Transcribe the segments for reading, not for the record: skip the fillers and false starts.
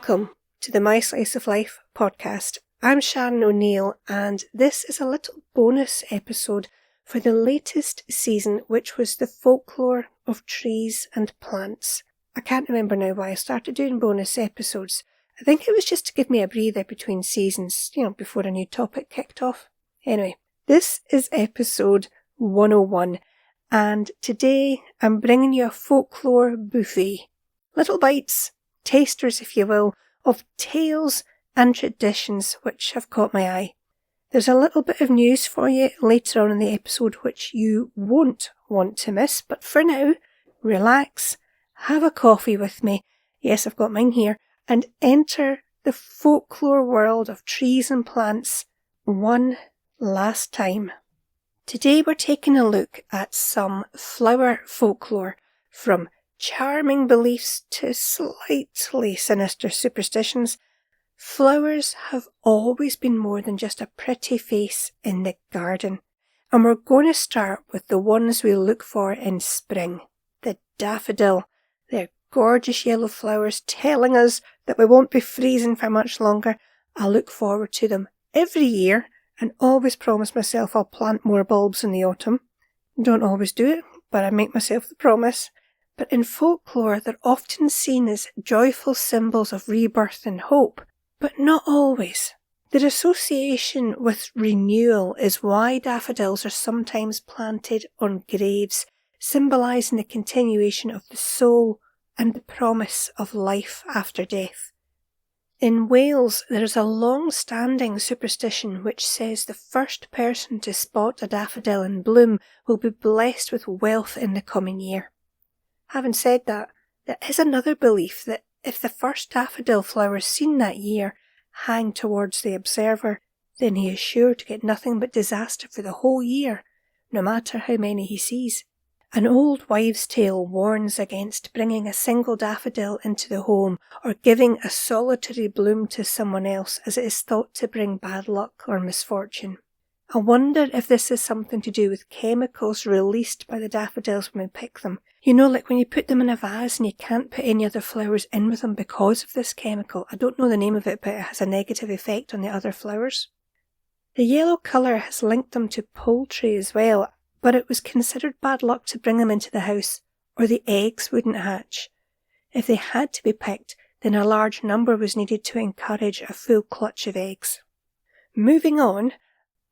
Welcome to the My Slice of Life podcast. I'm Sharon O'Neill, and this is a little bonus episode for the latest season, which was the Folklore of Trees and Plants. I can't remember now why I started doing bonus episodes. I think it was just to give me a breather between seasons, before a new topic kicked off. Anyway, this is episode 101, and today I'm bringing you a folklore buffet. Little bites, tasters if you will, of tales and traditions which have caught my eye. There's a little bit of news for you later on in the episode which you won't want to miss, but for now, relax, have a coffee with me, yes I've got mine here, and enter the folklore world of trees and plants one last time. Today we're taking a look at some flower folklore, from charming beliefs to slightly sinister superstitions. Flowers have always been more than just a pretty face in the garden, and we're going to start with the ones we look for in spring. The daffodil, their gorgeous yellow flowers telling us that we won't be freezing for much longer. I look forward to them every year and always promise myself I'll plant more bulbs in the autumn. Don't always do it, but I make myself the promise. But in folklore, they're often seen as joyful symbols of rebirth and hope, but not always. Their association with renewal is why daffodils are sometimes planted on graves, symbolising the continuation of the soul and the promise of life after death. In Wales, there is a long-standing superstition which says the first person to spot a daffodil in bloom will be blessed with wealth in the coming year. Having said that, there is another belief that if the first daffodil flowers seen that year hang towards the observer, then he is sure to get nothing but disaster for the whole year, no matter how many he sees. An old wives' tale warns against bringing a single daffodil into the home or giving a solitary bloom to someone else, as it is thought to bring bad luck or misfortune. I wonder if this is something to do with chemicals released by the daffodils when we pick them. Like when you put them in a vase and you can't put any other flowers in with them because of this chemical. I don't know the name of it, but it has a negative effect on the other flowers. The yellow colour has linked them to poultry as well, but it was considered bad luck to bring them into the house, or the eggs wouldn't hatch. If they had to be picked, then a large number was needed to encourage a full clutch of eggs. Moving on,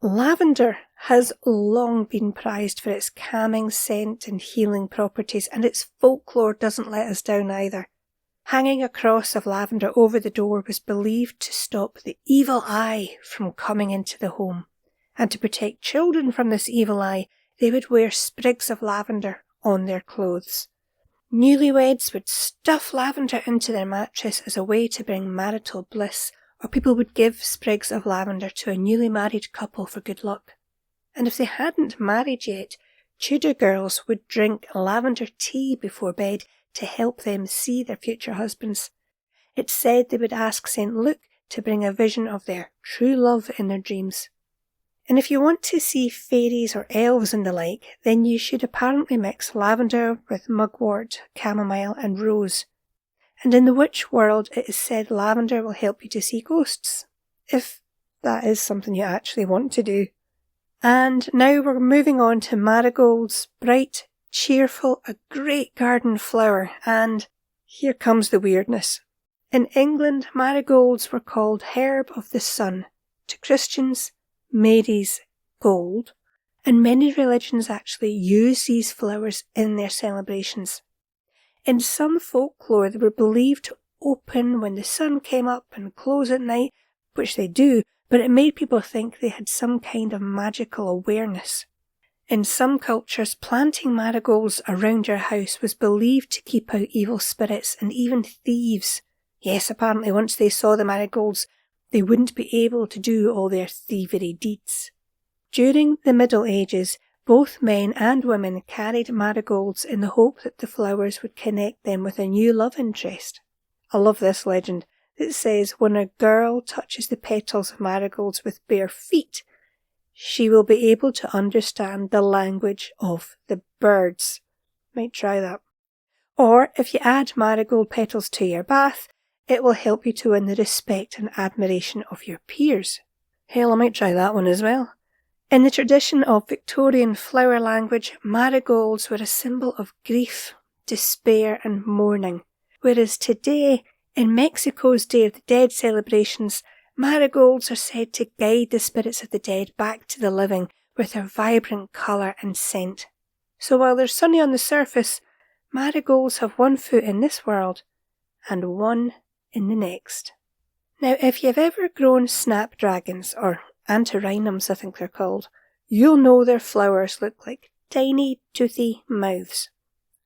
lavender has long been prized for its calming scent and healing properties, and its folklore doesn't let us down either. Hanging a cross of lavender over the door was believed to stop the evil eye from coming into the home, and to protect children from this evil eye, they would wear sprigs of lavender on their clothes. Newlyweds would stuff lavender into their mattress as a way to bring marital bliss, or people would give sprigs of lavender to a newly married couple for good luck. And if they hadn't married yet, Tudor girls would drink lavender tea before bed to help them see their future husbands. It's said they would ask St. Luke to bring a vision of their true love in their dreams. And if you want to see fairies or elves and the like, then you should apparently mix lavender with mugwort, chamomile and rose. And in the witch world, it is said lavender will help you to see ghosts, if that is something you actually want to do. And now we're moving on to marigolds, bright, cheerful, a great garden flower, and here comes the weirdness. In England, marigolds were called herb of the sun, to Christians, Mary's gold, and many religions actually use these flowers in their celebrations. In some folklore, they were believed to open when the sun came up and close at night, which they do, but it made people think they had some kind of magical awareness. In some cultures, planting marigolds around your house was believed to keep out evil spirits and even thieves. Yes, apparently once they saw the marigolds, they wouldn't be able to do all their thievery deeds. During the Middle Ages, both men and women carried marigolds in the hope that the flowers would connect them with a new love interest. I love this legend. It says when a girl touches the petals of marigolds with bare feet, she will be able to understand the language of the birds. Might try that. Or if you add marigold petals to your bath, It will help you to win the respect and admiration of your peers. Hell, I might try that one as well. In the tradition of Victorian flower language, marigolds were a symbol of grief, despair and mourning, whereas today, in Mexico's Day of the Dead celebrations, marigolds are said to guide the spirits of the dead back to the living with their vibrant colour and scent. So while they're sunny on the surface, marigolds have one foot in this world and one in the next. Now, if you've ever grown snapdragons, or antirrhinums I think they're called, you'll know their flowers look like tiny, toothy mouths.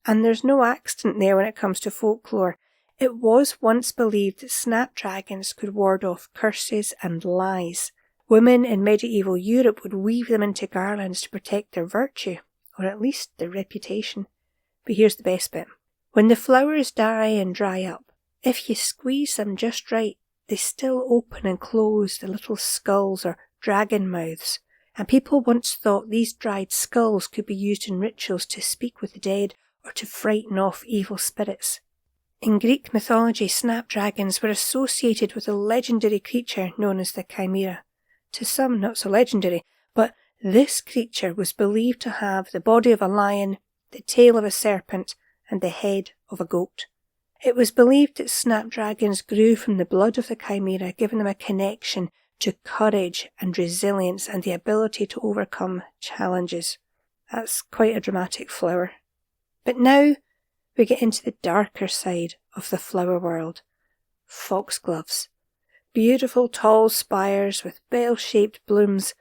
And there's no accident there when it comes to folklore. It was once believed that snapdragons could ward off curses and lies. Women in medieval Europe would weave them into garlands to protect their virtue, or at least their reputation. But here's the best bit. When the flowers die and dry up, if you squeeze them just right, they still open and close the little skulls or dragon mouths, and people once thought these dried skulls could be used in rituals to speak with the dead or to frighten off evil spirits. In Greek mythology, snapdragons were associated with a legendary creature known as the chimera. To some, not so legendary, but this creature was believed to have the body of a lion, the tail of a serpent, and the head of a goat. It was believed that snapdragons grew from the blood of the chimera, giving them a connection to courage and resilience and the ability to overcome challenges. That's quite a dramatic flower. But now we get into the darker side of the flower world. Foxgloves. Beautiful tall spires with bell-shaped blooms,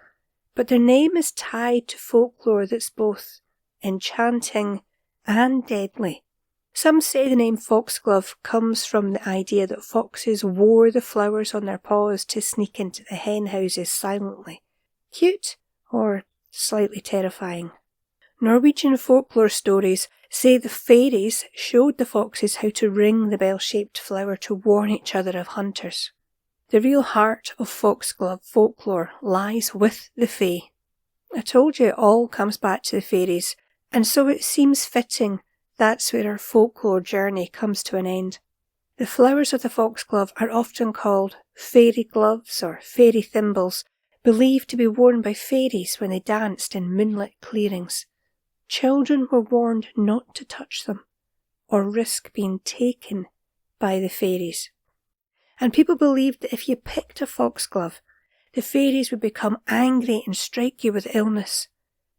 but their name is tied to folklore that's both enchanting and deadly. Some say the name foxglove comes from the idea that foxes wore the flowers on their paws to sneak into the hen houses silently. Cute or slightly terrifying. Norwegian folklore stories say the fairies showed the foxes how to ring the bell-shaped flower to warn each other of hunters. The real heart of foxglove folklore lies with the fae. I told you it all comes back to the fairies, and so it seems fitting that's where our folklore journey comes to an end. The flowers of the foxglove are often called fairy gloves or fairy thimbles, believed to be worn by fairies when they danced in moonlit clearings. Children were warned not to touch them or risk being taken by the fairies. And people believed that if you picked a foxglove, the fairies would become angry and strike you with illness.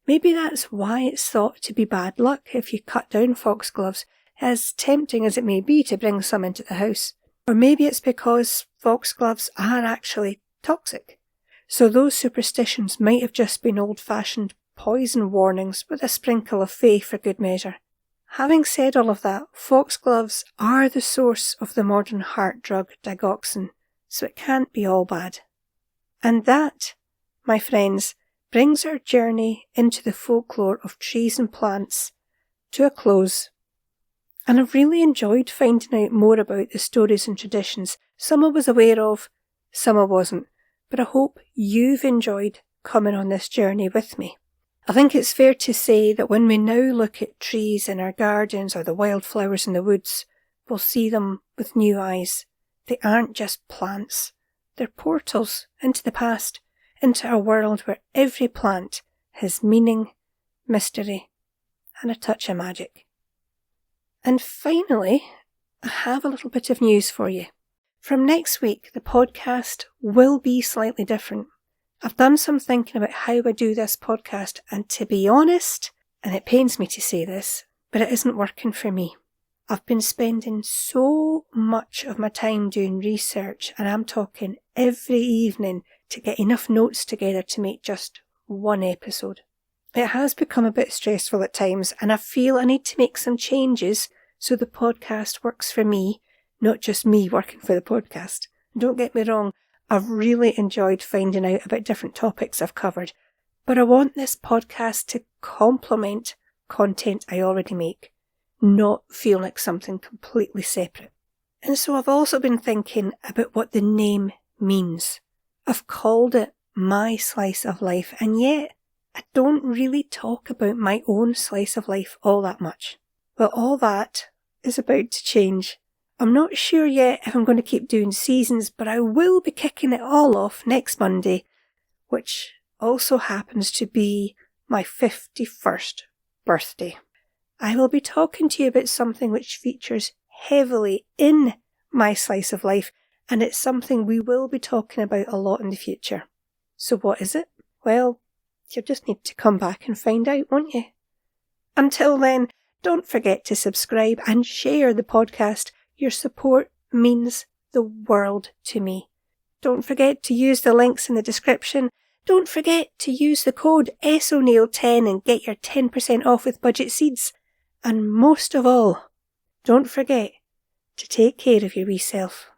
Maybe that's why it's thought to be bad luck if you cut down foxgloves, as tempting as it may be to bring some into the house. Or maybe it's because foxgloves are actually toxic. So those superstitions might have just been old-fashioned poison warnings with a sprinkle of fae for good measure. Having said all of that, foxgloves are the source of the modern heart drug digoxin, so it can't be all bad. And that, my friends, brings our journey into the folklore of trees and plants to a close. And I've really enjoyed finding out more about the stories and traditions. Some I was aware of, some I wasn't, but I hope you've enjoyed coming on this journey with me. I think it's fair to say that when we now look at trees in our gardens or the wildflowers in the woods, we'll see them with new eyes. They aren't just plants. They're portals into the past, into a world where every plant has meaning, mystery, and a touch of magic. And finally, I have a little bit of news for you. From next week, the podcast will be slightly different. I've done some thinking about how I do this podcast, and to be honest, and it pains me to say this, but it isn't working for me. I've been spending so much of my time doing research, and I'm talking every evening to get enough notes together to make just one episode. It has become a bit stressful at times, and I feel I need to make some changes so the podcast works for me, not just me working for the podcast. Don't get me wrong, I've really enjoyed finding out about different topics I've covered, but I want this podcast to complement content I already make, not feel like something completely separate. And so I've also been thinking about what the name means. I've called it My Slice of Life, and yet I don't really talk about my own slice of life all that much. Well, all that is about to change. I'm not sure yet if I'm going to keep doing seasons, but I will be kicking it all off next Monday, which also happens to be my 51st birthday. I will be talking to you about something which features heavily in my slice of life, and it's something we will be talking about a lot in the future. So what is it? Well, you'll just need to come back and find out, won't you? Until then, don't forget to subscribe and share the podcast. Your support means the world to me. Don't forget to use the links in the description. Don't forget to use the code SO'Neill10 and get your 10% off with Budget Seeds. And most of all, don't forget to take care of your wee self.